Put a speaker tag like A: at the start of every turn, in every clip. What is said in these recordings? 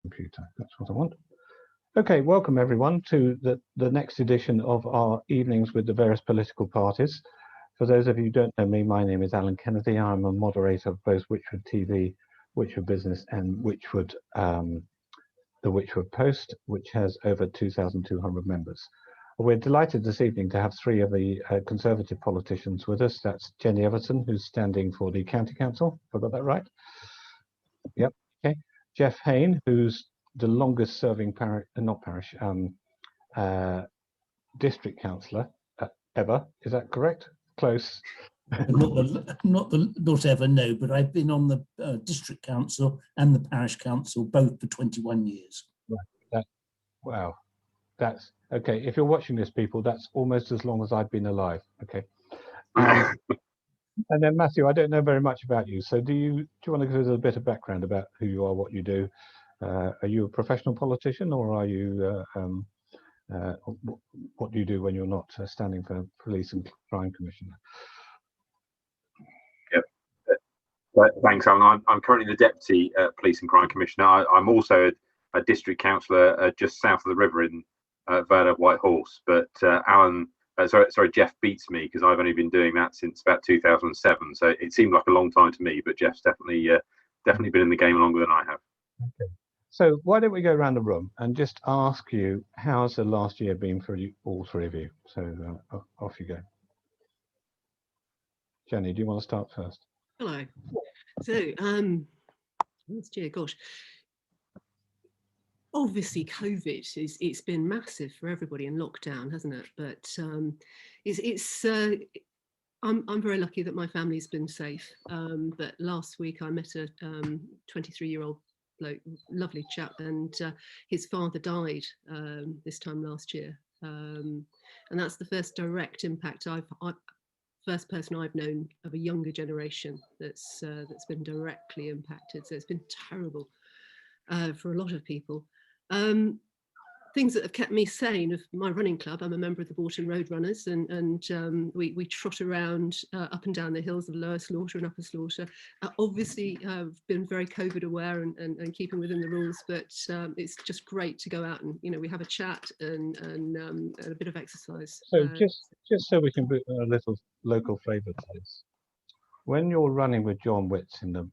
A: computer. That's what I want. Okay, welcome everyone to the next edition of our evenings with the various political parties. For those of you who don't know me, my name is Alan Kennedy. I'm a moderator of both Wychwood TV, Wychwood Business, and Wychwood, the Wychwood Post, which has over 2,200 members. We're delighted this evening to have three of the Conservative politicians with us. That's Jenny Everton, who's standing for the County Council. Have I got that right? Yep. Okay. Jeff Hayne, who's the longest serving district councillor ever. Is that correct? Close.
B: Not ever, no, but I've been on the district council and the parish council both for 21 years.
A: Right. Wow. That's okay. If you're watching this, people, that's almost as long as I've been alive. Okay. And then Matthew, I don't know very much about you. So do you want to give us a bit of background about who you are, what you do? Are you a professional politician, or are you what do you do when you're not standing for Police and Crime Commissioner?
C: Yep. Thanks, Alan. I'm currently the Deputy Police and Crime Commissioner. I'm also a district councillor just south of the river in Vale of White Horse. But Alan, sorry, Jeff beats me because I've only been doing that since about 2007. So it seemed like a long time to me, but Jeff's definitely been in the game longer than I have.
A: Okay. So why don't we go around the room and just ask you, how's the last year been for you, all three of you? So off you go. Jenny, do you want to start first?
D: Hello. So, last year, gosh, obviously COVID it's been massive for everybody in lockdown, hasn't it? But I'm very lucky that my family's been safe. But last week I met a 23-year-old bloke, lovely chap, and his father died this time last year, and that's the first direct impact first person I've known of a younger generation that's been directly impacted. So it's been terrible for a lot of people. Things that have kept me sane of my running club. I'm a member of the Boughton Road Runners, and we trot around up and down the hills of Lower Slaughter and Upper Slaughter. Obviously, I've been very COVID aware and keeping within the rules, but it's just great to go out and we have a chat and a bit of exercise.
A: So just so we can put a little local flavour to this, when you're running with John Witts in the,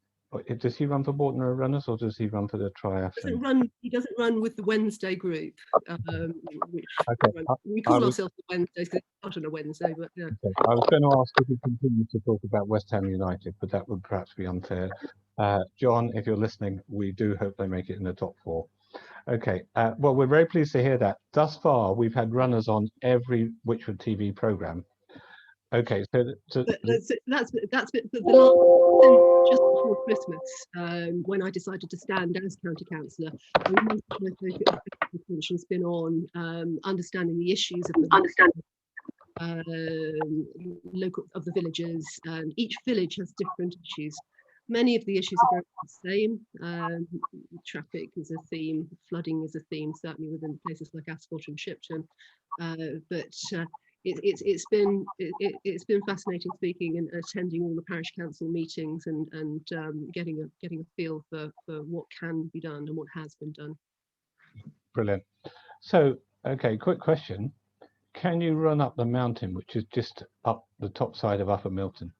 A: does he run for Boughton Road Runners or does he run for the triathlon?
D: He doesn't run with the Wednesday group, which
A: okay.
D: we call ourselves the Wednesdays because it's not on a Wednesday. But yeah.
A: Okay. I was going to ask if we continue to talk about West Ham United, but that would perhaps be unfair. John, if you're listening, we do hope they make it in the top four. Okay. Well, we're very pleased to hear that. Thus far, we've had runners on every Wychwood TV programme. Okay, so
D: that's been the last, just before Christmas, when I decided to stand as county councillor. My attention's been on understanding the issues of the villages, and each village has different issues. Many of the issues are very the same. Traffic is a theme, flooding is a theme, certainly within places like Ascot and Shipton, but it's been fascinating speaking and attending all the parish council meetings and getting a feel for what can be done and what has been done.
A: Brilliant. So, okay, quick question. Can you run up the mountain, which is just up the top side of Upper Milton?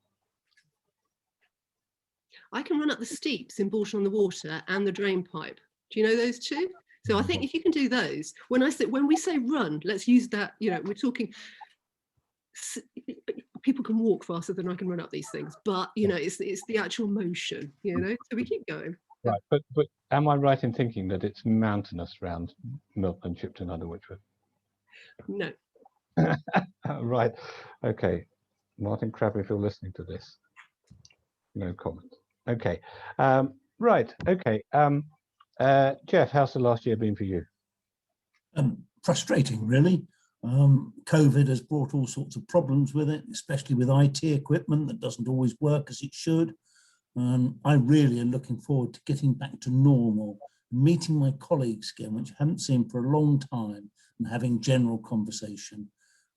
D: I can run up the steeps in Boughton on the Water and the drain pipe. Do you know those two? So I think if you can do those, when we say run, let's use that, we're talking, people can walk faster than I can run up these things, but it's the actual motion, so we keep going.
A: Right, but am I right in thinking that it's mountainous around Milton, Shipton, under Wychwood?
D: No.
A: Right, okay. Martin Crabbe, if you're listening to this, no comment. Okay, right, okay. Jeff, how's the last year been for you?
B: Frustrating, really. COVID has brought all sorts of problems with it, especially with IT equipment that doesn't always work as it should. I really am looking forward to getting back to normal, meeting my colleagues again, which I haven't seen for a long time, and having general conversation.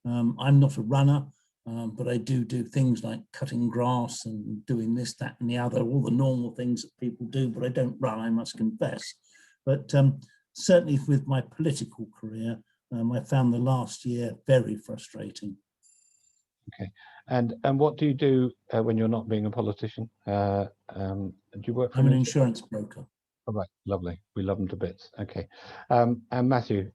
B: I'm not a runner, but I do things like cutting grass and doing this, that and the other, all the normal things that people do, but I don't run, I must confess. But certainly with my political career, I found the last year very frustrating.
A: Okay, and what do you do when you're not being a politician? Do you work for
B: I'm an insurance broker.
A: Oh, right, lovely. We love them to bits. Okay, and Matthew,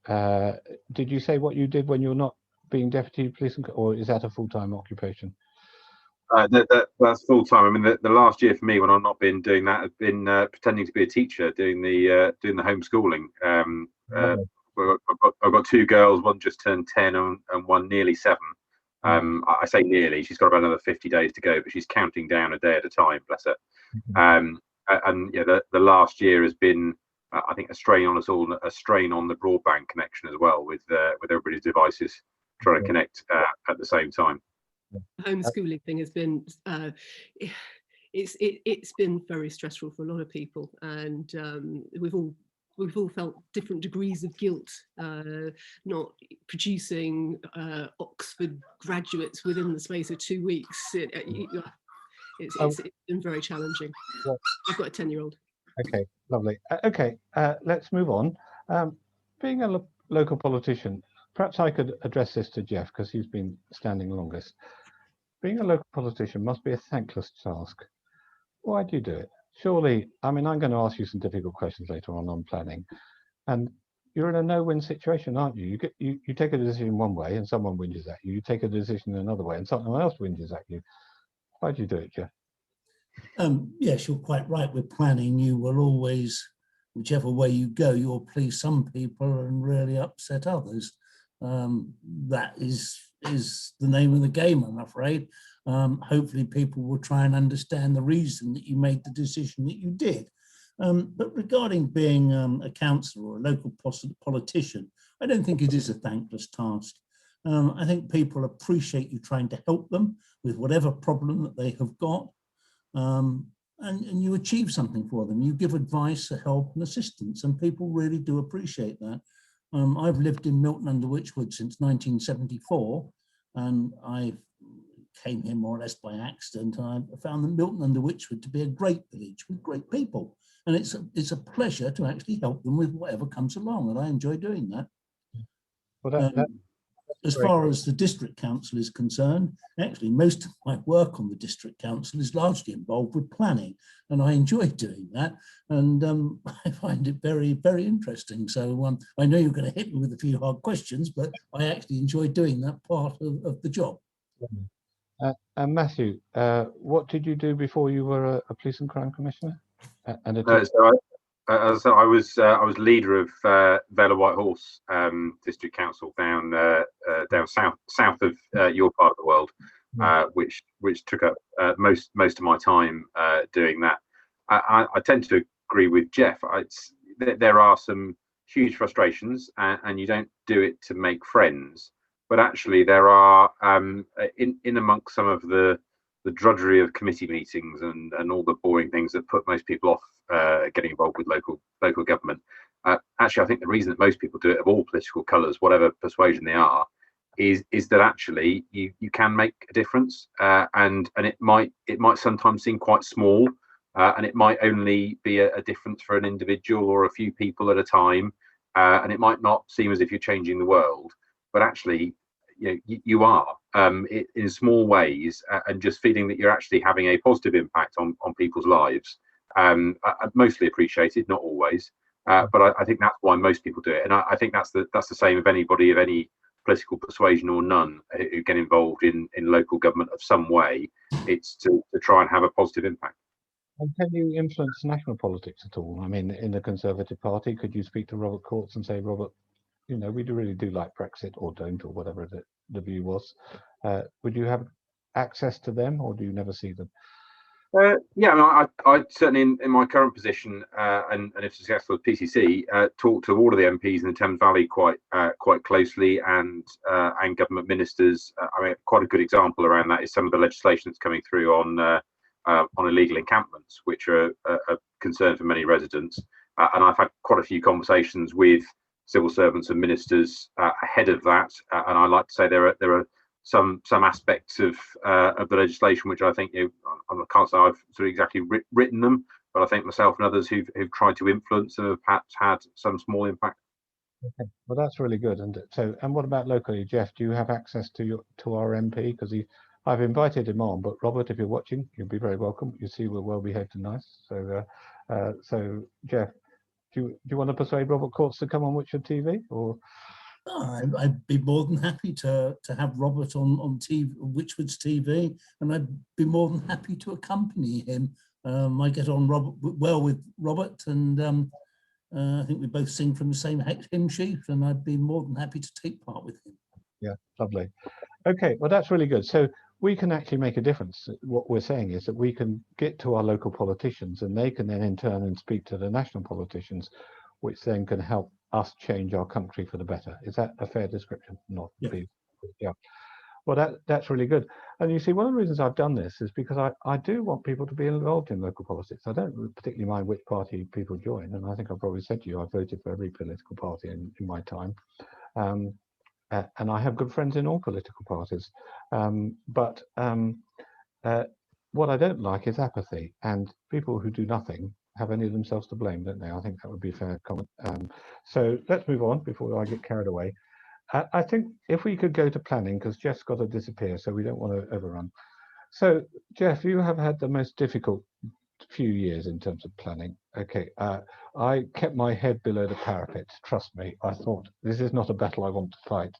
A: did you say what you did when you're not being deputy police, or is that a full-time occupation?
C: That's full time. I mean, the last year for me, when I've not been doing that, has been pretending to be a teacher, doing the homeschooling. I've got two girls. One just turned 10, and one nearly 7. I say nearly. She's got about another 50 days to go, but she's counting down a day at a time. Bless her. And yeah, the last year has been, I think, a strain on us all, a strain on the broadband connection as well, with everybody's devices trying to connect at the same time.
D: Homeschooling thing has been it's been very stressful for a lot of people, and we've all felt different degrees of guilt not producing Oxford graduates within the space of 2 weeks. It's been very challenging. I've got a 10-year-old.
A: Okay, lovely. Okay, let's move on. Being a local politician, perhaps I could address this to Jeff, because he's been standing longest. Being a local politician must be a thankless task. Why do you do it? Surely, I mean, I'm going to ask you some difficult questions later on planning, and you're in a no-win situation, aren't you? You take a decision one way and someone whinges at you. You take a decision another way and someone else whinges at you. Why do you do it, Jeff?
B: Yes, you're quite right. With planning, you will always, whichever way you go, you'll please some people and really upset others. That is the name of the game, I'm afraid. Hopefully people will try and understand the reason that you made the decision that you did. But regarding being a councillor or a local politician, I don't think it is a thankless task. I think people appreciate you trying to help them with whatever problem that they have got, and you achieve something for them. You give advice, help and assistance, and people really do appreciate that. I've lived in Milton under Wychwood since 1974, and I came here more or less by accident. I found the Milton under Wychwood to be a great village with great people, and it's a pleasure to actually help them with whatever comes along, and I enjoy doing that.
A: Well,
B: as far as the district council is concerned, actually most of my work on the district council is largely involved with planning, and I enjoy doing that, and I find it very, very interesting. So I know you're going to hit me with a few hard questions, but I actually enjoy doing that part of the job.
A: And Matthew, what did you do before you were a police and crime commissioner?
C: So I was leader of Vale White Horse District Council down south of your part of the world, which took up most of my time doing that. I tend to agree with Jeff. There are some huge frustrations, and you don't do it to make friends, but actually there are in amongst some of the drudgery of committee meetings and all the boring things that put most people off getting involved with local government. Actually, I think the reason that most people do it, of all political colours, whatever persuasion they are, is that actually you can make a difference, and it might sometimes seem quite small, and it might only be a difference for an individual or a few people at a time, and it might not seem as if you're changing the world, but actually you are in small ways, and just feeling that you're actually having a positive impact on people's lives. Mostly appreciated, not always, but I think that's why most people do it, and I think that's the same of anybody of any political persuasion or none who get involved in local government of some way. It's to try and have a positive impact.
A: And can you influence national politics at all? I mean, in the Conservative Party, could you speak to Robert Courts and say, Robert, we really do like Brexit, or don't, or whatever the view was? Would you have access to them, or do you never see them?
C: Yeah, I mean, I certainly in my current position, and if successful with PCC, talk to all of the MPs in the Thames Valley quite closely, and government ministers. I mean, quite a good example around that is some of the legislation that's coming through on illegal encampments, which are a concern for many residents. And I've had quite a few conversations with civil servants and ministers ahead of that, and I like to say there are some aspects of the legislation which I think I can't say I've sort of exactly written them, but I think myself and others who've tried to influence and have perhaps had some small impact.
A: Okay. Well, that's really good. And so, and what about locally, Jeff? Do you have access to our MP? Because I've invited him on, but Robert, if you're watching, you'll be very welcome. You see, we're well behaved and nice. So, so Jeff, do you want to persuade Robert Courts to come on Wychwood TV, or?
B: I'd be more than happy to have Robert on TV, Wychwood's TV, and I'd be more than happy to accompany him. I get on well with Robert, and I think we both sing from the same hymn sheet, and I'd be more than happy to take part with him.
A: Yeah, lovely. Okay, well, that's really good. So we can actually make a difference. What we're saying is that we can get to our local politicians, and they can then in turn and speak to the national politicians, which then can help us change our country for the better. Is that a fair description? Not,
B: Yeah.
A: please. Yeah. Well, that's really good. And you see, one of the reasons I've done this is because I do want people to be involved in local politics. I don't particularly mind which party people join. And I think I've probably said to you, I've voted for every political party in my time. And I have good friends in all political parties. But what I don't like is apathy. And people who do nothing have only themselves to blame, don't they? I think that would be a fair comment. So let's move on before I get carried away. I think if we could go to planning, because Jeff's got to disappear, so we don't want to overrun. So, Jeff, you have had the most difficult few years in terms of planning. Okay, I kept my head below the parapet, trust me. I thought, this is not a battle I want to fight,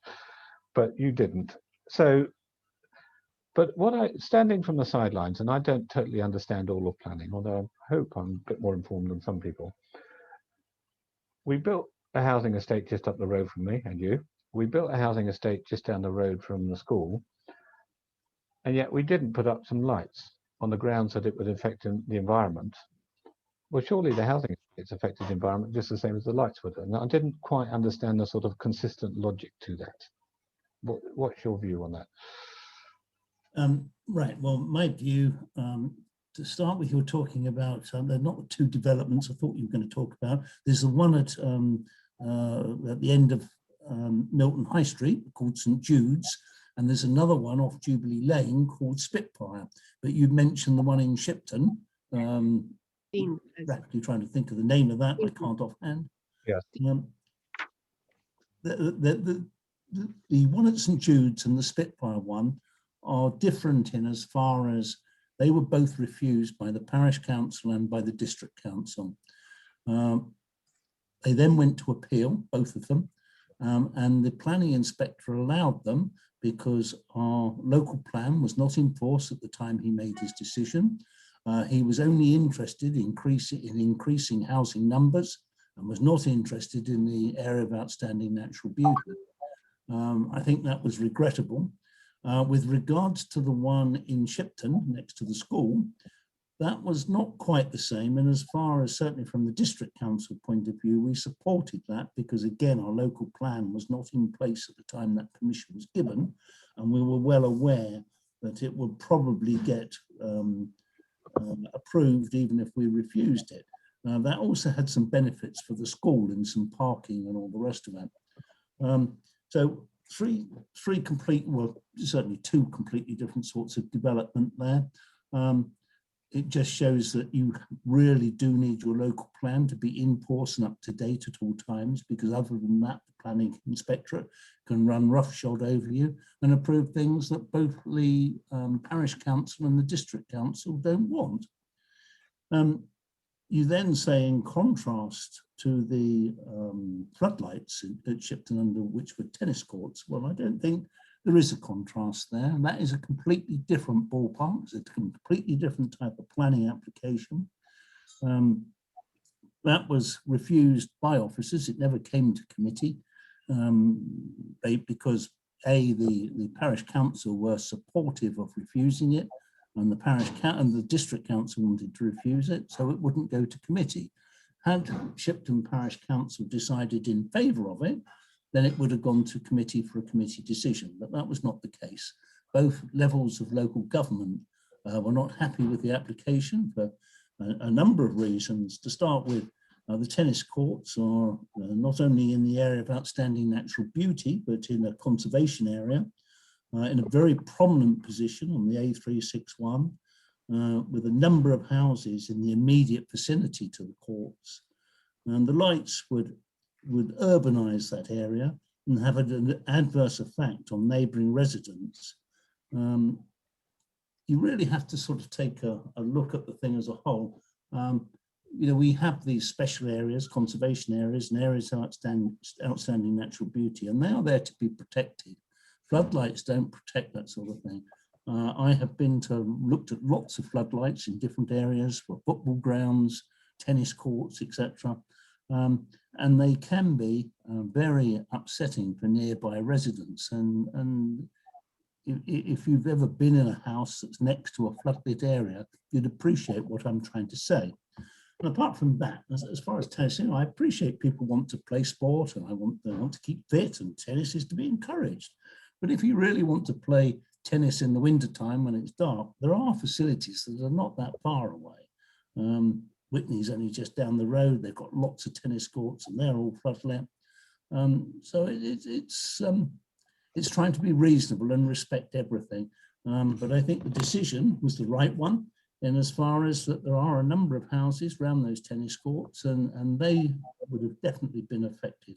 A: but you didn't. So, but standing from the sidelines, and I don't totally understand all of planning, although I hope I'm a bit more informed than some people. We built a housing estate just up the road from me and you. We built a housing estate just down the road from the school, and yet we didn't put up some lights on the grounds that it would affect the environment. Well, surely the housing estates affected the environment just the same as the lights would. And I didn't quite understand the sort of consistent logic to that. What's your view on that?
B: Right, well, my view, to start with, you're talking about, they're not the two developments I thought you were going to talk about. There's the one at the end of Milton High Street called St Jude's, and there's another one off Jubilee Lane called Spitfire. But you mentioned the one in Shipton. Rapidly trying to think of the name of that, I can't offhand.
A: Yes.
B: The one at St Jude's and the Spitfire one are different in as far as they were both refused by the parish council and by the district council. They then went to appeal, both of them, and the planning inspector allowed them because our local plan was not in force at the time he made his decision. He was only interested in increasing housing numbers and was not interested in the area of outstanding natural beauty. I think that was regrettable. With regards to the one in Shipton next to the school, that was not quite the same. And as far as certainly from the district council point of view, we supported that because again, our local plan was not in place at the time that permission was given. And we were well aware that it would probably get approved even if we refused it. That also had some benefits for the school and some parking and all the rest of it. So three complete, well, certainly two completely different sorts of development there. It just shows that you really do need your local plan to be in force and up to date at all times, because other than that, the planning inspectorate can run roughshod over you and approve things that both the parish council and the district council don't want. You then say in contrast to the floodlights at Shipton under Wychwood tennis courts, well, I don't think there is a contrast there, and that is a completely different ballpark. It's a completely different type of planning application. That was refused by officers. It never came to committee because the parish council were supportive of refusing it, and the district council wanted to refuse it, so it wouldn't go to committee. Had Shipton Parish Council decided in favour of it, then it would have gone to committee for a committee decision, but that was not the case. Both levels of local government were not happy with the application for a number of reasons. To start with, the tennis courts are not only in the area of outstanding natural beauty, but in a conservation area, in a very prominent position on the A361. with a number of houses in the immediate vicinity to the courts. And the lights would urbanise that area and have an adverse effect on neighbouring residents. You really have to sort of take a look at the thing as a whole. You know, we have these special areas, conservation areas, and areas of outstanding natural beauty, and they are there to be protected. Floodlights don't protect that sort of thing. I have looked at lots of floodlights in different areas, for football grounds, tennis courts, etc. And they can be very upsetting for nearby residents. And if you've ever been in a house that's next to a floodlit area, you'd appreciate what I'm trying to say. And apart from that, as far as tennis, you know, I appreciate people want to play sport, and they want to keep fit, and tennis is to be encouraged. But if you really want to play tennis in the wintertime when it's dark, there are facilities that are not that far away. Whitney's only just down the road. They've got lots of tennis courts, and they're all floodlit. So it's trying to be reasonable and respect everything. But I think the decision was the right one, in as far as that there are a number of houses around those tennis courts, and they would have definitely been affected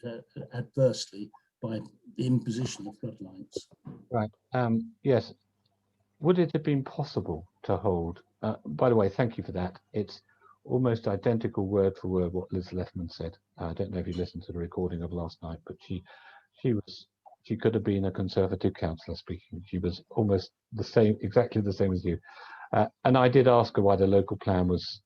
B: adversely by the imposition of floodlights.
A: Right. Yes. Would it have been possible to hold? By the way, thank you for that. It's almost identical word for word what Liz Leffman said. I don't know if you listened to the recording of last night, but she could have been a Conservative councillor speaking. She was almost the same, exactly the same as you. And I did ask her why the local plan was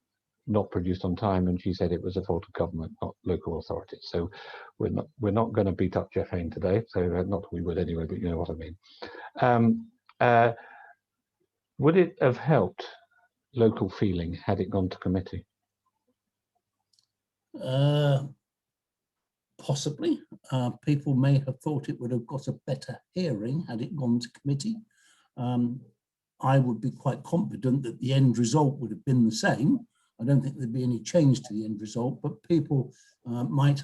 A: not produced on time, and she said it was a fault of government, not local authorities. So we're not going to beat up Jeff Hayne today. So not that we would anyway, but you know what I mean. Would it have helped local feeling had it gone to committee?
B: Possibly. People may have thought it would have got a better hearing had it gone to committee. I would be quite confident that the end result would have been the same. I don't think there'd be any change to the end result, but people might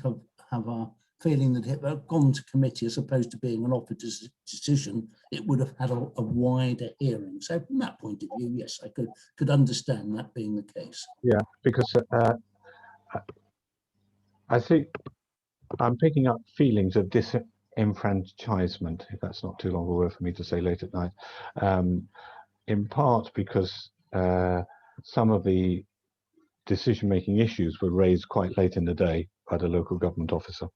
B: have a feeling that if it had gone to committee as opposed to being an offered decision, it would have had a wider hearing. So from that point of view, yes, I could understand that being the case.
A: Yeah, because I think I'm picking up feelings of disenfranchisement, if that's not too long a word for me to say late at night, in part because some of the decision-making issues were raised quite late in the day by the local government officer,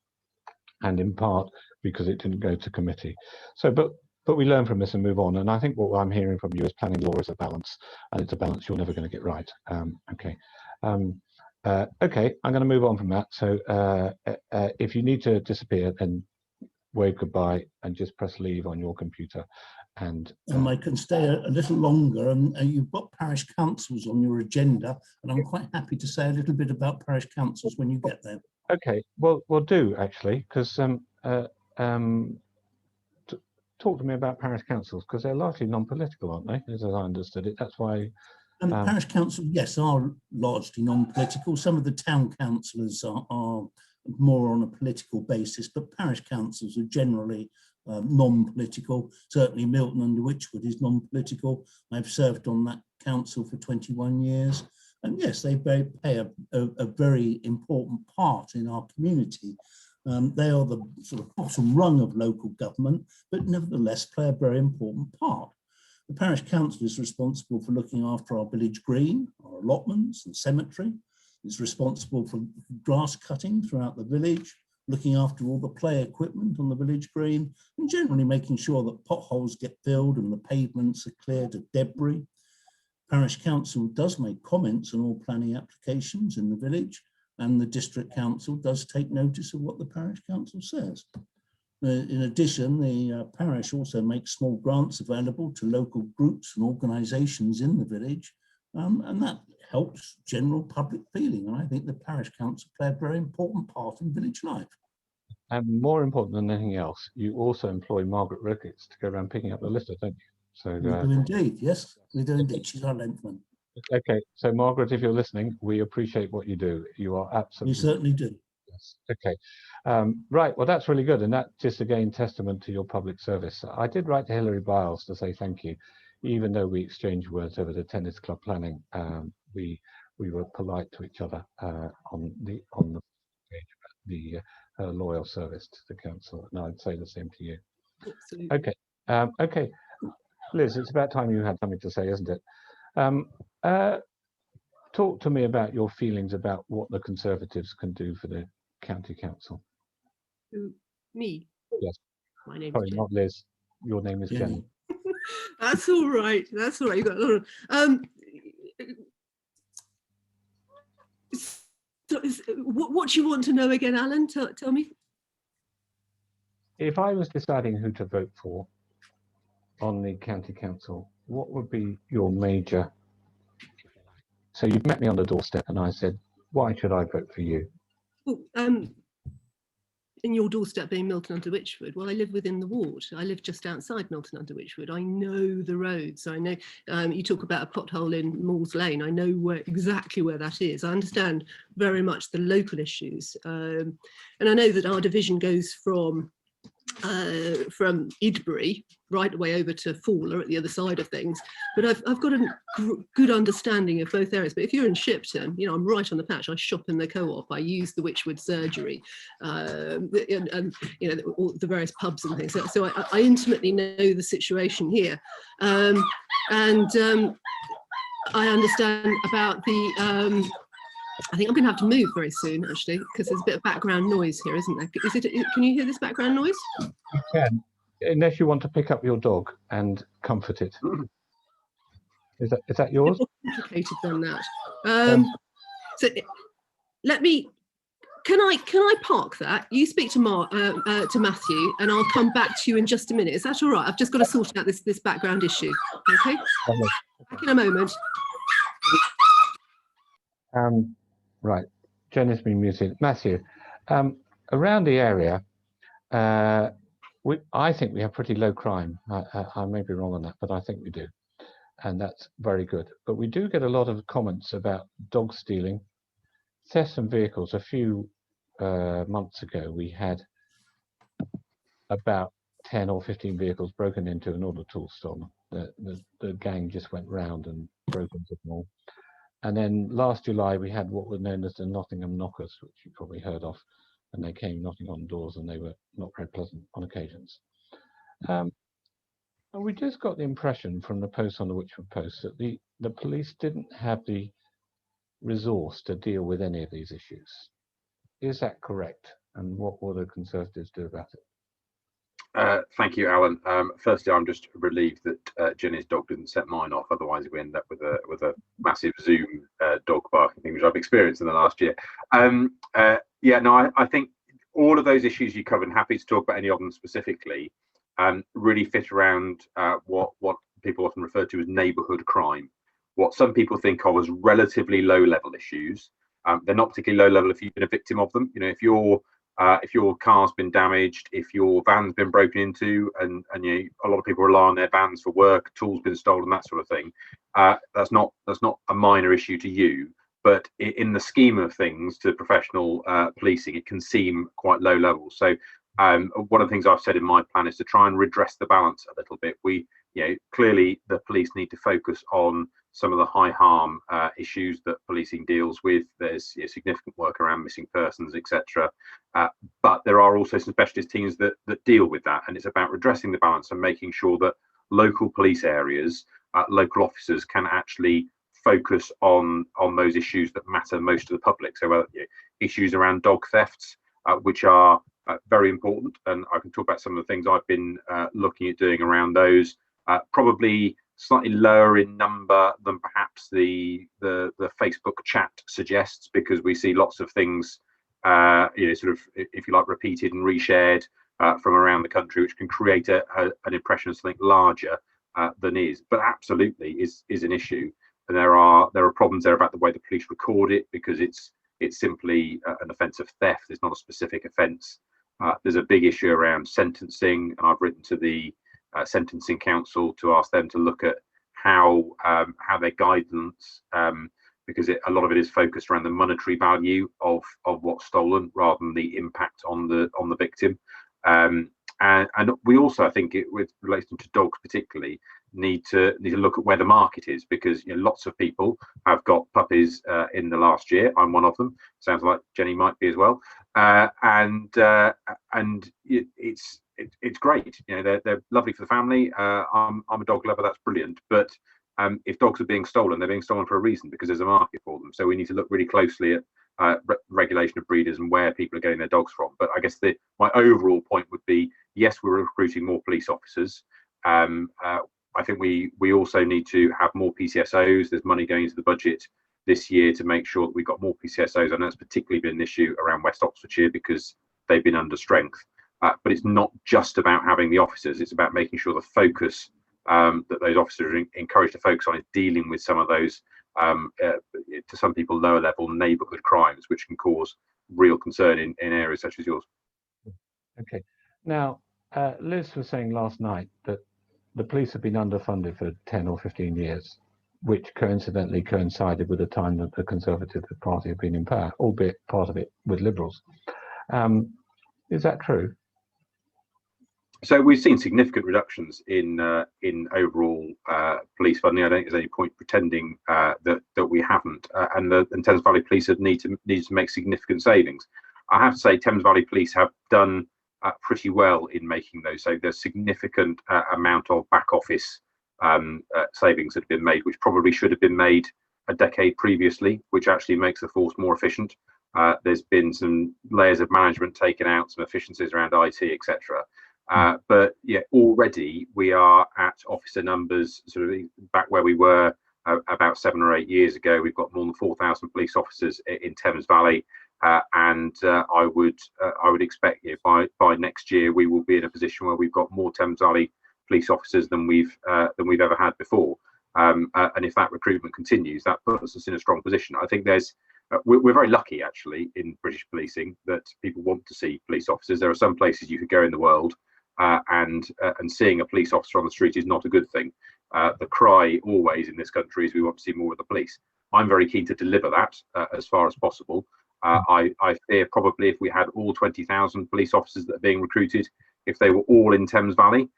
A: and in part because it didn't go to committee. So, but we learn from this and move on. And I think what I'm hearing from you is planning law is a balance, and it's a balance you're never going to get right. Okay. Okay, I'm going to move on from that. So if you need to disappear, then wave goodbye and just press leave on your computer. And
B: I can stay a little longer, and you've got parish councils on your agenda, and I'm quite happy to say a little bit about parish councils when you get there.
A: Okay, well, we'll do actually, because talk to me about parish councils, because they're largely non-political, aren't they? As I understood it, that's why.
B: Parish councils, yes, are largely non-political. Some of the town councillors are more on a political basis, but parish councils are generally non-political. Certainly Milton under Wychwood is non-political. I've served on that council for 21 years. And yes, they play a very important part in our community. They are the sort of bottom rung of local government, but nevertheless play a very important part. The parish council is responsible for looking after our village green, our allotments and cemetery. It's responsible for grass cutting throughout the village, looking after all the play equipment on the village green, and generally making sure that potholes get filled and the pavements are cleared of debris. Parish council does make comments on all planning applications in the village, and the district council does take notice of what the parish council says. In addition, the parish also makes small grants available to local groups and organisations in the village, and that helps general public feeling. And I think the parish council play a very important part in village life.
A: And more important than anything else, you also employ Margaret Ricketts to go around picking up the litter, don't you? So
B: we do indeed, yes, we do indeed. She's our lensman.
A: Okay, so Margaret, if you're listening, we appreciate what you do. You are absolutely.
B: We certainly do.
A: Yes. Okay. Right. Well, that's really good, and that just again testament to your public service. I did write to Hilary Biles to say thank you. even though we exchanged words over the tennis club planning, we were polite to each other on the loyal service to the council, and I'd say the same to you.
D: Absolutely.
A: Okay, okay, Liz, it's about time you had something to say, isn't it? Talk to me about your feelings about what the Conservatives can do for the county council.
D: Me?
A: Yes.
D: My name's
A: Sorry,
D: Jen.
A: not Liz. Your name is Jenny.
D: That's all right. That's all right. You got a lot of. What do you want to know again, Alan? Tell me.
A: If I was deciding who to vote for on the county council, what would be your major? So you've met me on the doorstep, and I said, "Why should I vote for you?"
D: Well, in your doorstep being Milton under Wychwood, well, I live within the ward. I live just outside Milton under Wychwood. I know the roads. I know you talk about a pothole in Moores Lane. I know exactly where that is. I understand very much the local issues. And I know that our division goes from Idbury right away over to Fawler at the other side of things, but I've got a good understanding of both areas. But if you're in Shipton, you know, I'm right on the patch. I shop in the co-op. I use the Wychwood surgery, and you know, all the various pubs and things. So I intimately know the situation here, and I understand about the. I think I'm going to have to move very soon, actually, because there's a bit of background noise here, isn't there? Can you hear this background noise?
A: You can, unless you want to pick up your dog and comfort it. Is that yours?
D: More complicated than that. So let me. Can I park that? You speak to Matthew, and I'll come back to you in just a minute. Is that all right? I've just got to sort out this background issue. Okay. Back in a moment.
A: Right, Jen has been muted. Matthew, around the area, I think we have pretty low crime. I may be wrong on that, but I think we do, and that's very good. But we do get a lot of comments about dog stealing, thefts from vehicles. A few months ago, we had about 10 or 15 vehicles broken into and all the tools stolen. The gang just went round and broke into them all. And then last July, we had what were known as the Nottingham Knockers, which you probably heard of, and they came knocking on doors, and they were not very pleasant on occasions. And we just got the impression from the post on the Wychwood Post that the police didn't have the resource to deal with any of these issues. Is that correct? And what will the Conservatives do about it?
C: Thank you, Alan. Firstly, I'm just relieved that Jenny's dog didn't set mine off. Otherwise, we end up with a massive Zoom dog barking thing, which I've experienced in the last year. Yeah, no, I think all of those issues you covered, and happy to talk about any of them specifically, really fit around what people often refer to as neighbourhood crime. What some people think of as relatively low-level issues. They're not particularly low level if you've been a victim of them. You know, if your car's been damaged, if your van's been broken into, and you know, a lot of people rely on their vans for work, tools been stolen, that sort of thing. That's not a minor issue to you, but in the scheme of things, to professional policing, it can seem quite low level. So one of the things I've said in my plan is to try and redress the balance a little bit. Clearly the police need to focus on some of the high harm issues that policing deals with. There's significant work around missing persons, etc. But there are also some specialist teams that deal with that, and it's about redressing the balance and making sure that local police areas, local officers can actually focus on those issues that matter most to the public. So issues around dog thefts, which are very important, and I can talk about some of the things I've been looking at doing around those. Probably slightly lower in number than perhaps the Facebook chat suggests, because we see lots of things, sort of, if you like, repeated and reshared from around the country, which can create an impression of something larger than is. But absolutely is an issue, and there are problems there about the way the police record it, because it's simply an offence of theft. It's not a specific offence. There's a big issue around sentencing, and I've written to the Sentencing Council to ask them to look at how their guidance, because a lot of it is focused around the monetary value of what's stolen rather than the impact on the victim. And we also, I think, with relation to dogs particularly, need to look at where the market is, because lots of people have got puppies in the last year. I'm one of them. Sounds like Jenny might be as well. And it's great. They're lovely for the family. I'm a dog lover. That's brilliant. But if dogs are being stolen, they're being stolen for a reason, because there's a market for them. So we need to look really closely at regulation of breeders and where people are getting their dogs from. But I guess my overall point would be, yes, we're recruiting more police officers. I think we also need to have more PCSOs. There's money going into the budget this year to make sure that we've got more PCSOs. I know it's particularly been an issue around West Oxfordshire because they've been under strength. But it's not just about having the officers. It's about making sure the focus that those officers are encouraged to focus on is dealing with some of those, to some people, lower level neighbourhood crimes, which can cause real concern in areas such as yours.
A: Okay. Now, Liz was saying last night that the police have been underfunded for 10 or 15 years, which coincidentally coincided with the time that the Conservative Party have been in power, albeit part of it with Liberals. Is that true?
C: So we've seen significant reductions in overall police funding. I don't think there's any point pretending that we haven't. And Thames Valley Police have needed to make significant savings. I have to say, Thames Valley Police have done pretty well in making those. So there's significant amount of back office savings that have been made, which probably should have been made a decade previously, which actually makes the force more efficient. There's been some layers of management taken out, some efficiencies around IT, etc. But yeah, already we are at officer numbers sort of back where we were about 7 or 8 years ago. We've got more than 4,000 police officers in Thames Valley, and I would expect by next year we will be in a position where we've got more Thames Valley police officers than we've ever had before. And if that recruitment continues, that puts us in a strong position. I think we're very lucky actually in British policing that people want to see police officers. There are some places you could go in the world and seeing a police officer on the street is not a good thing. The cry always in this country is we want to see more of the police. I'm very keen to deliver that as far as possible. I fear probably if we had all 20,000 police officers that are being recruited, if they were all in Thames Valley,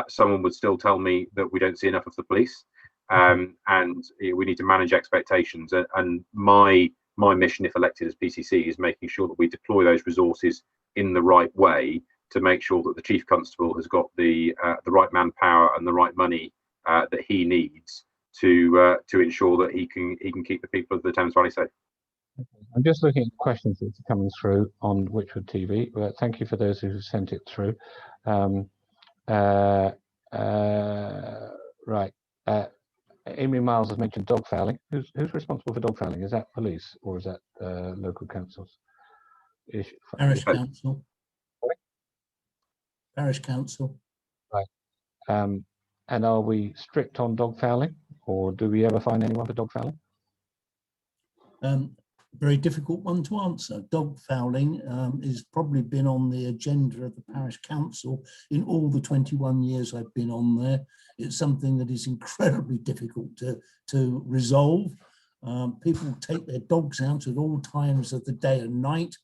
C: someone would still tell me that we don't see enough of the police. And we need to manage expectations. And my mission, if elected as PCC, is making sure that we deploy those resources in the right way to make sure that the Chief Constable has got the right manpower and the right money that he needs to ensure that he can keep the people of the Thames Valley safe.
A: I'm just looking at the questions that are coming through on Wychwood TV. Thank you for those who sent it through. Right. Amy Miles has mentioned dog fouling. Who's responsible for dog fouling? Is that police or is that local councils?
B: Parish council.
A: Sorry?
B: Parish council.
A: Right. And are we strict on dog fouling, or do we ever fine anyone for dog fouling?
B: Very difficult one to answer. Dog fouling has probably been on the agenda of the parish council in all the 21 years I've been on there. It's something that is incredibly difficult to resolve. People take their dogs out at all times of the day and night.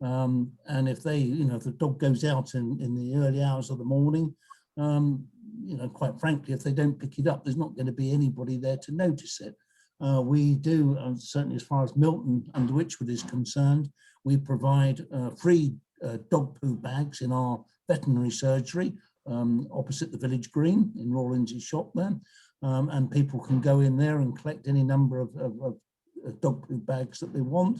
B: And if if the dog goes out in the early hours of the morning, quite frankly, if they don't pick it up, there's not going to be anybody there to notice it. We do, certainly as far as Milton and Wychwood is concerned, we provide free dog poo bags in our veterinary surgery opposite the village green in Rawlins' shop there. And people can go in there and collect any number of dog poo bags that they want.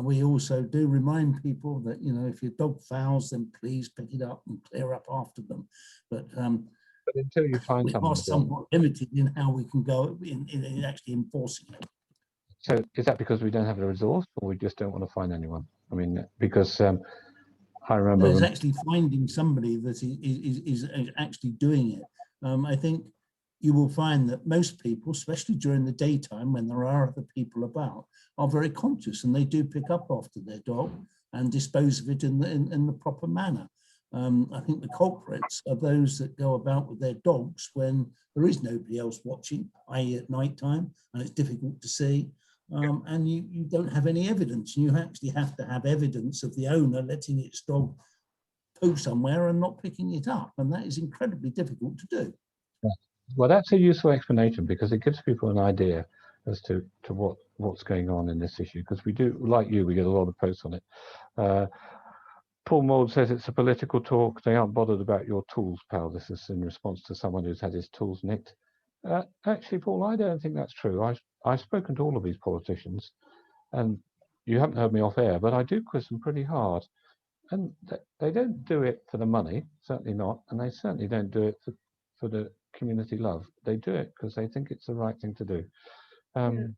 B: We also do remind people that, if your dog fouls, then please pick it up and clear up after them. But
A: until you find someone,
B: we are somewhat limited in how we can go in actually enforcing it.
A: So is that because we don't have the resource, or we just don't want to find anyone? I mean, because I remember
B: there's actually finding somebody that is actually doing it. I think you will find that most people, especially during the daytime when there are other people about, are very conscious, and they do pick up after their dog and dispose of it in the proper manner. I think the culprits are those that go about with their dogs when there is nobody else watching, i.e. at night time, and it's difficult to see, and you don't have any evidence. You actually have to have evidence of the owner letting its dog poo somewhere and not picking it up, and that is incredibly difficult to do.
A: Well, that's a useful explanation because it gives people an idea as to what's going on in this issue. Because we do, like you, we get a lot of posts on it. Paul Mould says it's a political talk. They aren't bothered about your tools, pal. This is in response to someone who's had his tools nicked. Actually, Paul, I don't think that's true. I've spoken to all of these politicians, and you haven't heard me off air, but I do quiz them pretty hard. And they don't do it for the money, certainly not, and they certainly don't do it for the community love. They do it because they think it's the right thing to do.
D: On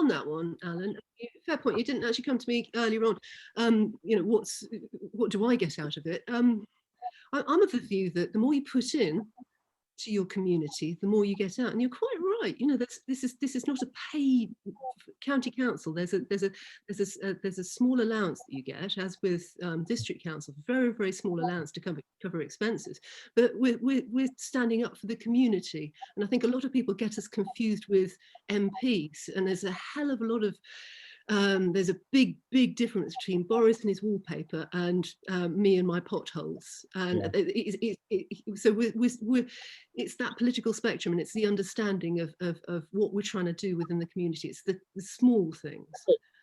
D: that one, Alan, fair point. You didn't actually come to me earlier on. What do I get out of it? I'm of the view that the more you put in to your community, the more you get out. And you're quite right. This is not a paid county council. There's a small allowance that you get, as with district council, very, very small allowance to cover expenses. But we're standing up for the community, and I think a lot of people get us confused with MPs. And there's a hell of a lot of there's a big difference between Boris and his wallpaper and me and my potholes. And so it's that political spectrum, and it's the understanding of what we're trying to do within the community. It's the small things.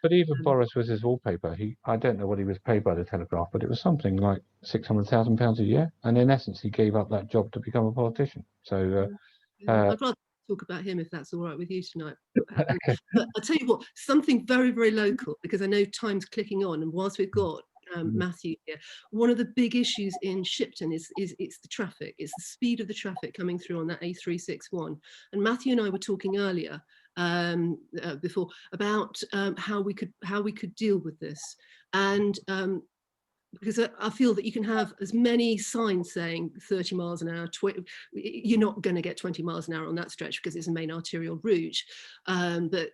A: But even Boris with his wallpaper, I don't know what he was paid by the Telegraph, but it was something like £600,000 a year. And in essence, he gave up that job to become a politician. So
D: I'd rather talk about him if that's all right with you tonight. Okay. But I'll tell you what, something very, very local, because I know time's clicking on, and whilst we've got Matthew here, one of the big issues in Shipton is it's the traffic. It's the speed of the traffic coming through on that A361. And Matthew and I were talking earlier before about how we could deal with this. And because I feel that you can have as many signs saying 30 miles an hour, you're not going to get 20 miles an hour on that stretch because it's a main arterial route, but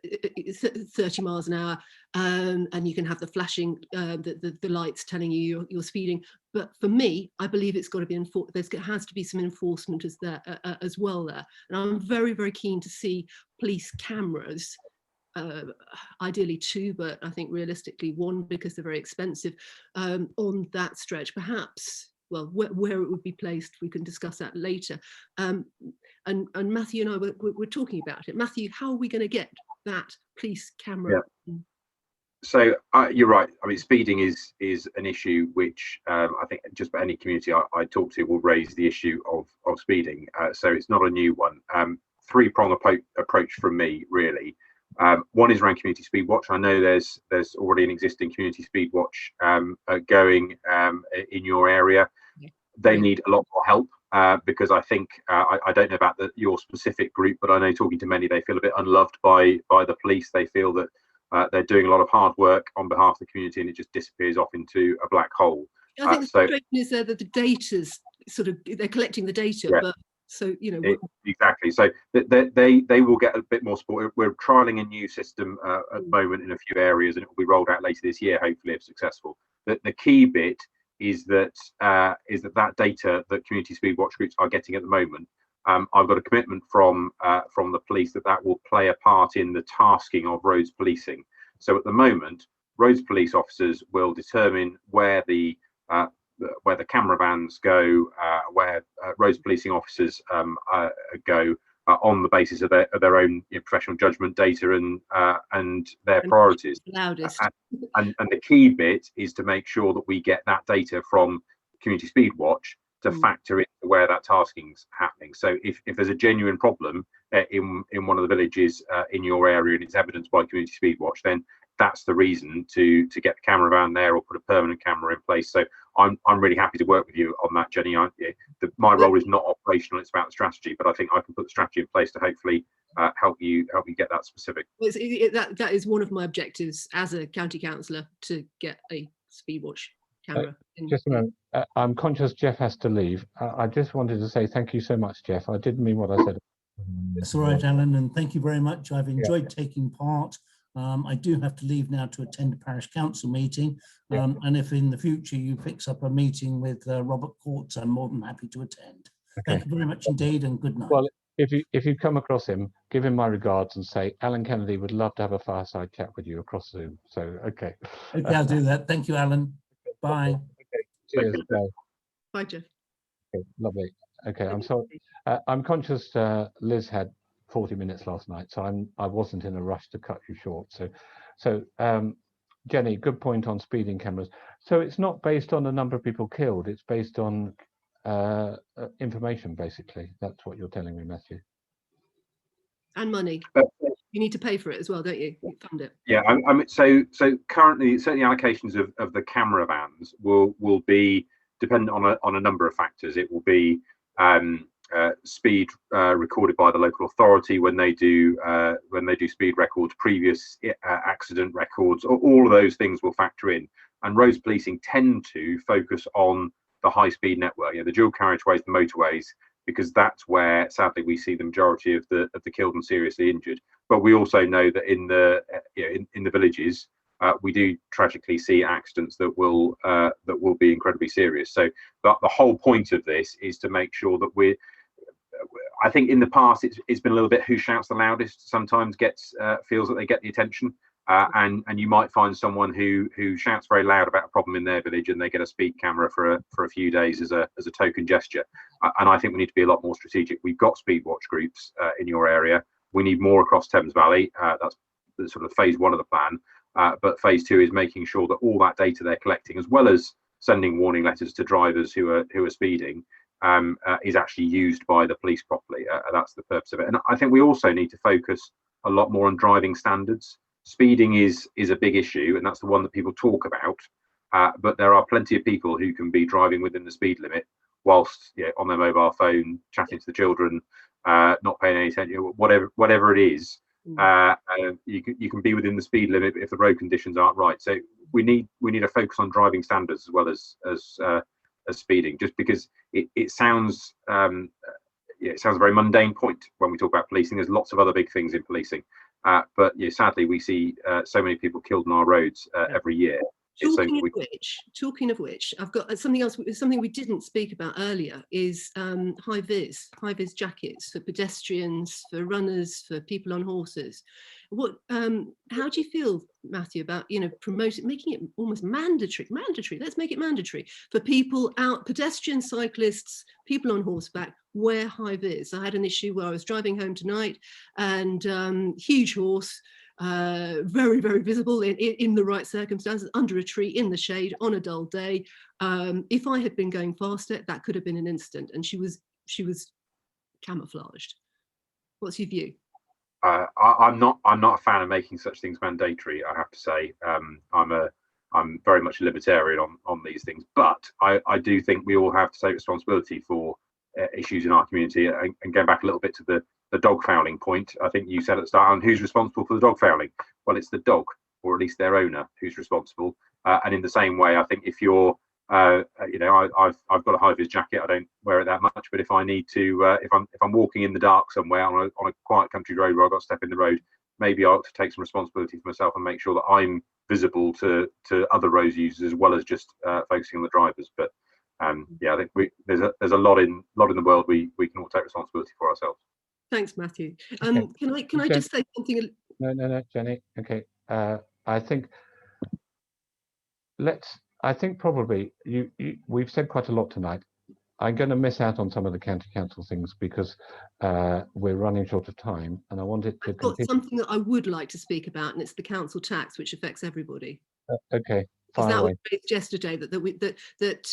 D: 30 miles an hour, and you can have the flashing, the lights telling you you're speeding. But for me, I believe it's got to be enforced. There has to be some enforcement as well there. And I'm very, very keen to see police cameras, ideally 2, but I think realistically 1, because they're very expensive, on that stretch. Perhaps, well, where it would be placed, we can discuss that later. And Matthew and I were talking about it. Matthew, how are we going to get that police camera?
C: Yeah. So you're right. I mean, speeding is an issue which I think just about any community I talk to will raise the issue of speeding. So it's not a new one. 3-prong approach from me, really. One is around community speed watch. I know there's already an existing community speed watch going in your area. They need a lot more help because I think I don't know about your specific group, but I know talking to many, they feel a bit unloved by the police. They feel that they're doing a lot of hard work on behalf of the community, and it just disappears off into a black hole.
D: I think the situation is that the data's they're collecting the data, but. So
C: exactly. So they will get a bit more support. We're trialing a new system at the moment in a few areas, and it will be rolled out later this year, hopefully, if successful. The key bit is that that data that community speed watch groups are getting at the moment. I've got a commitment from the police that will play a part in the tasking of roads policing. So at the moment, roads police officers will determine where the camera vans go, where roads policing officers go on the basis of their own professional judgment, data, and their priorities. And the key bit is to make sure that we get that data from Community Speed Watch to factor into where that tasking's happening. So if there's a genuine problem in one of the villages in your area and it's evidenced by Community Speed Watch, then that's the reason to get the camera van there or put a permanent camera in place. So I'm really happy to work with you on that, Jenny. My role is not operational; it's about the strategy. But I think I can put the strategy in place to hopefully help you get that specific.
D: Well, that is one of my objectives as a county councillor, to get a speed watch camera.
A: Just a moment. I'm conscious Jeff has to leave. I just wanted to say thank you so much, Jeff. I didn't mean what I said.
B: That's all right, Alan, and thank you very much. I've enjoyed taking part. I do have to leave now to attend a parish council meeting, and if in the future you fix up a meeting with Robert Courts, I'm more than happy to attend. Thank you very much indeed, and good night.
A: Well, if you come across him, give him my regards and say Alan Kennedy would love to have a fireside chat with you across Zoom. So okay,
B: I'll do that. Thank you, Alan. Bye.
A: Okay, cheers.
D: Bye, Jeff.
A: Okay, lovely. Okay, I'm sorry. I'm conscious Liz had 40 minutes last night, so I wasn't in a rush to cut you short. So Jenny, good point on speeding cameras. So it's not based on the number of people killed, it's based on information, basically. That's what you're telling me, Matthew.
D: And money. You need to pay for it as well, don't you? You fund it.
C: Yeah, so currently, certainly allocations of the camera vans will be dependent on a number of factors. It will be speed recorded by the local authority when they do speed records, previous accident records, all of those things will factor in. And roads policing tend to focus on the high speed network, the dual carriageways, the motorways, because that's where sadly we see the majority of the killed and seriously injured. But we also know that in the villages we do tragically see accidents that will be incredibly serious. So the whole point of this is to make sure that I think in the past it's been a little bit who shouts the loudest sometimes feels that they get the attention. And you might find someone who shouts very loud about a problem in their village, and they get a speed camera for a few days as a token gesture. And I think we need to be a lot more strategic. We've got speed watch groups in your area. We need more across Thames Valley. That's the sort of phase 1 of the plan. But phase 2 is making sure that all that data they're collecting, as well as sending warning letters to drivers who are speeding, is actually used by the police properly. That's the purpose of it. And I think we also need to focus a lot more on driving standards. Speeding is a big issue, and that's the one that people talk about. But there are plenty of people who can be driving within the speed limit whilst on their mobile phone, chatting to the children, not paying any attention, whatever it is. You can be within the speed limit if the road conditions aren't right. So we need a focus on driving standards as well as speeding, just because it sounds it sounds a very mundane point when we talk about policing. There's lots of other big things in policing. But sadly, we see so many people killed on our roads every year.
D: Talking of which, I've got something else. Something we didn't speak about earlier is high vis jackets for pedestrians, for runners, for people on horses. How do you feel, Matthew, about promoting, making it almost mandatory? Let's make it mandatory for people out, pedestrians, cyclists, people on horseback, wear high vis. I had an issue where I was driving home tonight, and huge horse. Very, very visible in the right circumstances, under a tree, in the shade, on a dull day. If I had been going faster, that could have been an incident, and she was camouflaged. What's your view?
C: I'm not a fan of making such things mandatory, I have to say. I'm very much a libertarian on these things, but I do think we all have to take responsibility for issues in our community. And going back a little bit to the dog fouling point, I think you said at the start, and who's responsible for the dog fouling? Well, it's the dog, or at least their owner, who's responsible. And in the same way, I think if you're I've got a high vis jacket. I don't wear it that much, but if I need to, if I'm walking in the dark somewhere on a quiet country road where I've got to step in the road, maybe I ought to take some responsibility for myself and make sure that I'm visible to other road users as well as just focusing on the drivers. But I think there's a lot in the world we can all take responsibility for ourselves.
D: Thanks, Matthew.
A: Okay.
D: Can I just say something?
A: No, Jenny. Okay. I think probably we've said quite a lot tonight. I'm going to miss out on some of the county council things because we're running short of time, and I wanted to.
D: I've got something that I would like to speak about, and it's the council tax, which affects everybody.
A: Okay.
D: Because that was raised yesterday that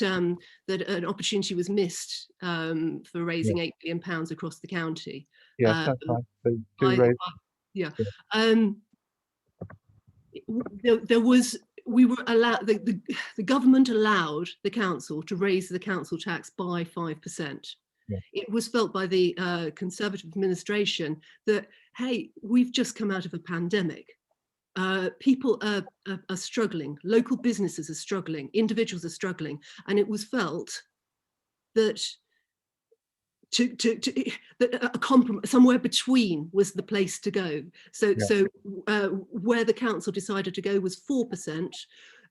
D: an opportunity was missed for raising £8 billion across the county.
A: Yes, that's fine. So
D: there was. We were allowed, the government allowed the council to raise the council tax by 5%.
A: Yeah.
D: It was felt by the Conservative administration that, hey, we've just come out of a pandemic. People are struggling, local businesses are struggling, individuals are struggling, and it was felt that that a compromise somewhere between was the place to go. So where the council decided to go was 4%,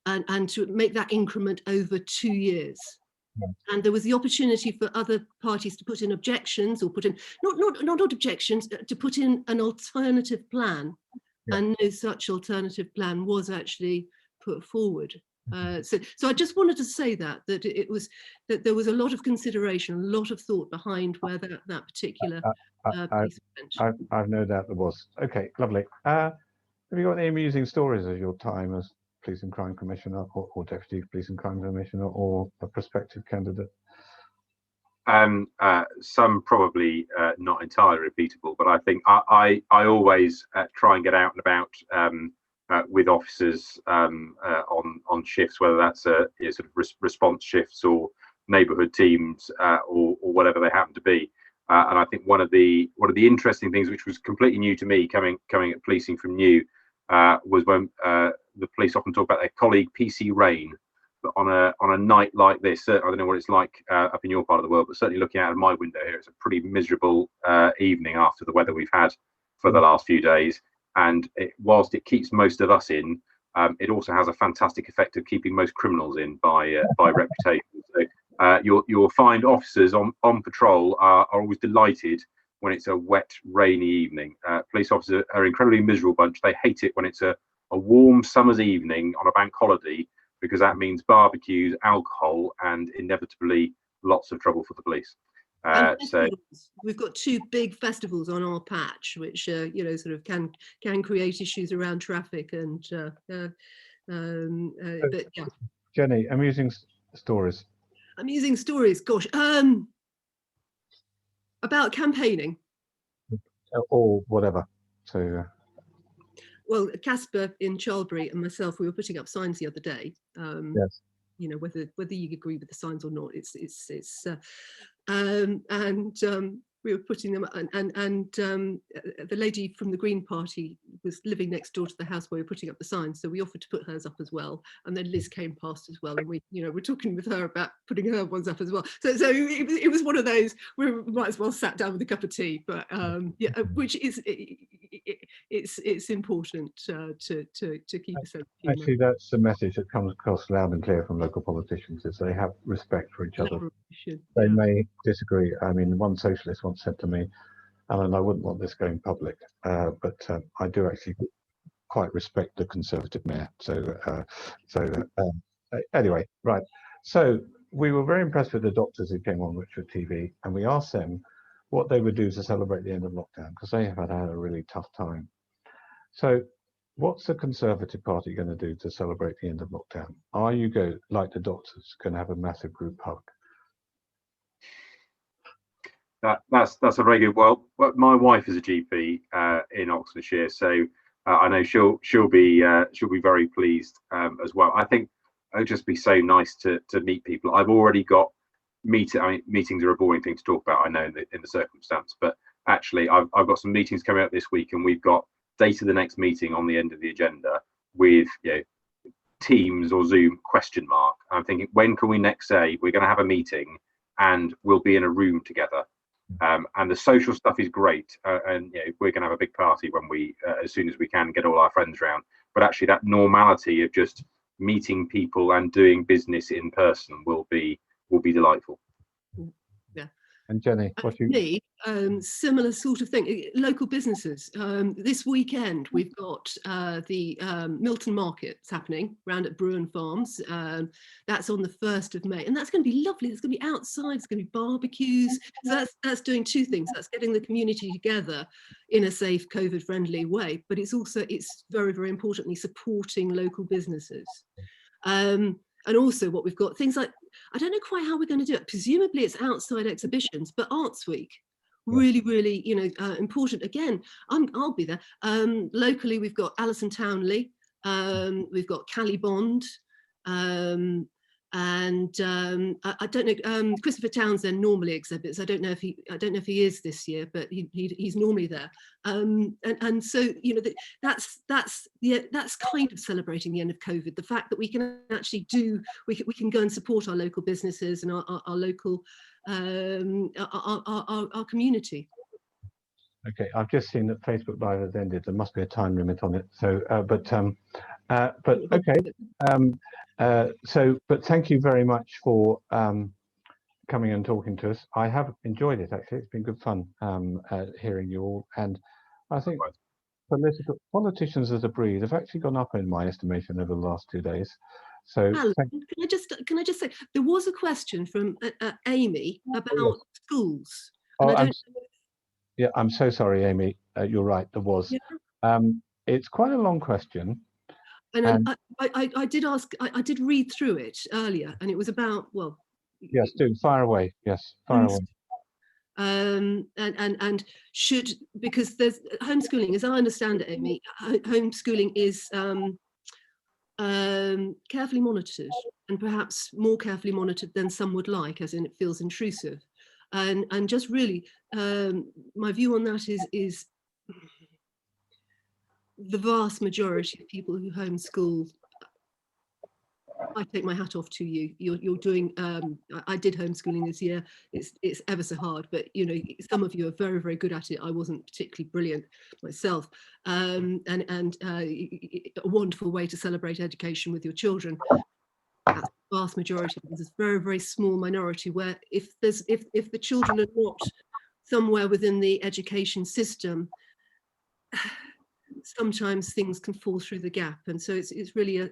D: and to make that increment over 2 years. Yeah. And there was the opportunity for other parties to put in objections, or put in not objections, to put in an alternative plan. Yeah. And no such alternative plan was actually put forward. So I just wanted to say that there was a lot of consideration, a lot of thought behind where that particular piece went.
A: I've no doubt there was. Okay, lovely. Have you got any amusing stories of your time as Police and Crime Commissioner or Deputy Police and Crime Commissioner or a prospective candidate?
C: Some probably not entirely repeatable, but I think I always try and get out and about with officers on shifts, whether that's sort of response shifts or neighbourhood teams or whatever they happen to be. And I think one of the interesting things, which was completely new to me, coming at policing from new, was when the police often talk about their colleague PC Rain. But on a night like this, I don't know what it's like up in your part of the world, but certainly looking out of my window here, it's a pretty miserable evening after the weather we've had for the last few days. And whilst it keeps most of us in, it also has a fantastic effect of keeping most criminals in by reputation. So you'll find officers on patrol are always delighted when it's a wet, rainy evening. Police officers are an incredibly miserable bunch. They hate it when it's a warm summer's evening on a bank holiday, because that means barbecues, alcohol, and inevitably lots of trouble for the police. So
D: we've got two big festivals on our patch, which sort of can create issues around traffic and. But yeah.
A: Jenny, amusing stories.
D: Amusing stories, gosh. About campaigning.
A: Or whatever. So.
D: Well, Casper in Charlbury and myself, we were putting up signs the other day.
A: Yes.
D: You know, whether you agree with the signs or not, we were putting them up, and the lady from the Green Party was living next door to the house where we were putting up the signs, so we offered to put hers up as well. And then Liz came past as well, and we're talking with her about putting her ones up as well. So it was one of those we might as well sat down with a cup of tea, but which is it's important to keep a sense of humour.
A: Actually, that's the message that comes across loud and clear from local politicians: is they have respect for each other. They may disagree. I mean, one socialist once said to me, "Alan, I wouldn't want this going public, but I do actually quite respect the Conservative mayor." Anyway, right. So we were very impressed with the doctors who came on Wychwood TV, and we asked them what they would do to celebrate the end of lockdown, because they have had a really tough time. So what's the Conservative Party going to do to celebrate the end of lockdown? Are you like the doctors, going to have a massive group hug?
C: That's a very good. Well, my wife is a GP in Oxfordshire, so I know she'll be very pleased as well. I think it would just be so nice to meet people. I've already got meetings are a boring thing to talk about, I know, in the circumstance, but actually I've got some meetings coming up this week, and we've got date of the next meeting on the end of the agenda with Teams or Zoom ? I'm thinking, when can we next say we're going to have a meeting and we'll be in a room together? And the social stuff is great, and we're going to have a big party when we as soon as we can get all our friends around. But actually, that normality of just meeting people and doing business in person will be delightful.
D: Yeah.
A: And Jenny, what you?
D: Me, similar sort of thing. Local businesses. This weekend we've got the Milton Markets happening round at Bruin Farms. That's on the 1st of May, and that's going to be lovely. It's going to be outside. It's going to be barbecues. So that's doing two things. That's getting the community together in a safe, COVID-friendly way. But it's very, very importantly supporting local businesses. And also what we've got, things like, I don't know quite how we're going to do it. Presumably it's outside exhibitions, but Arts Week, really, really, important. Again, I'll be there. Locally, we've got Alison Townley, we've got Callie Bond, and I don't know. Christopher Townsend normally exhibits. I don't know if he is this year, but he's normally there. And so that's kind of celebrating the end of COVID. The fact that we can actually we can go and support our local businesses and our local our community.
A: Okay, I've just seen that Facebook Live has ended. There must be a time limit on it. So, but okay. But thank you very much for coming and talking to us. I have enjoyed it, actually. It's been good fun hearing you all. And I think politicians as a breed have actually gone up in my estimation over the last 2 days. So
D: Alan, can I just say there was a question from Amy about schools, and
A: oh,
D: I don't.
A: yeah, I'm so sorry, Amy. You're right, there was.
D: Yeah.
A: It's quite a long question.
D: And I did ask. I did read through it earlier, and it was about, well.
A: Yes, do fire away. Yes, fire away.
D: And should, because there's homeschooling, as I understand it, Amy, homeschooling is carefully monitored, and perhaps more carefully monitored than some would like, as in it feels intrusive. And just really, my view on that is the vast majority of people who homeschool, I take my hat off to you. You're doing. I did homeschooling this year. It's ever so hard, but you know, some of you are very, very good at it. I wasn't particularly brilliant myself, and a wonderful way to celebrate education with your children. That's the vast majority. There's a very, very small minority where if the children are not somewhere within the education system, sometimes things can fall through the gap, and so it's really a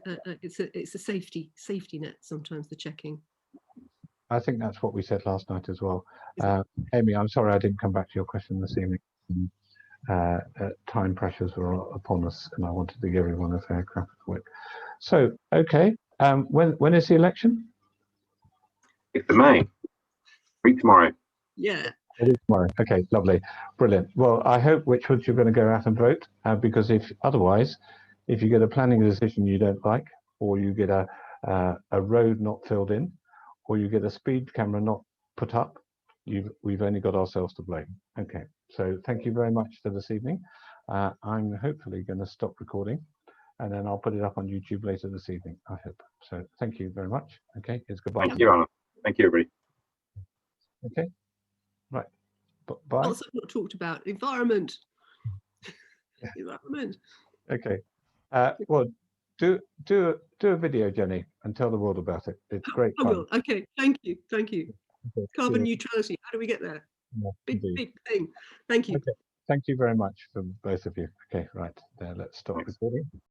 D: safety net sometimes, the checking.
A: I think that's what we said last night as well. Amy, I'm sorry I didn't come back to your question this evening. Time pressures were upon us, and I wanted to give everyone a fair crack at the whip. So, okay, when is the election?
C: 5th of May, week tomorrow.
D: Yeah.
A: It is tomorrow. Okay, lovely, brilliant. Well, I hope Wychwood you're going to go out and vote, because if you get a planning decision you don't like, or you get a road not filled in, or you get a speed camera not put up, we've only got ourselves to blame. Okay, so thank you very much for this evening. I'm hopefully going to stop recording, and then I'll put it up on YouTube later this evening, I hope. So thank you very much. Okay, it's goodbye.
C: Thank you, Alan. Thank you, everybody.
A: Okay, right. Bye.
D: Also not talked about environment. Environment.
A: Okay. Well, do a video, Jenny, and tell the world about it. It's great fun.
D: I will. Okay. Thank you.
A: Okay,
D: Carbon neutrality. How do we get there?
A: yeah,
D: Big
A: indeed.
D: thing. Thank you.
A: Okay. Thank you very much for both of you. Okay, right there. Let's stop
C: Thanks.
A: recording.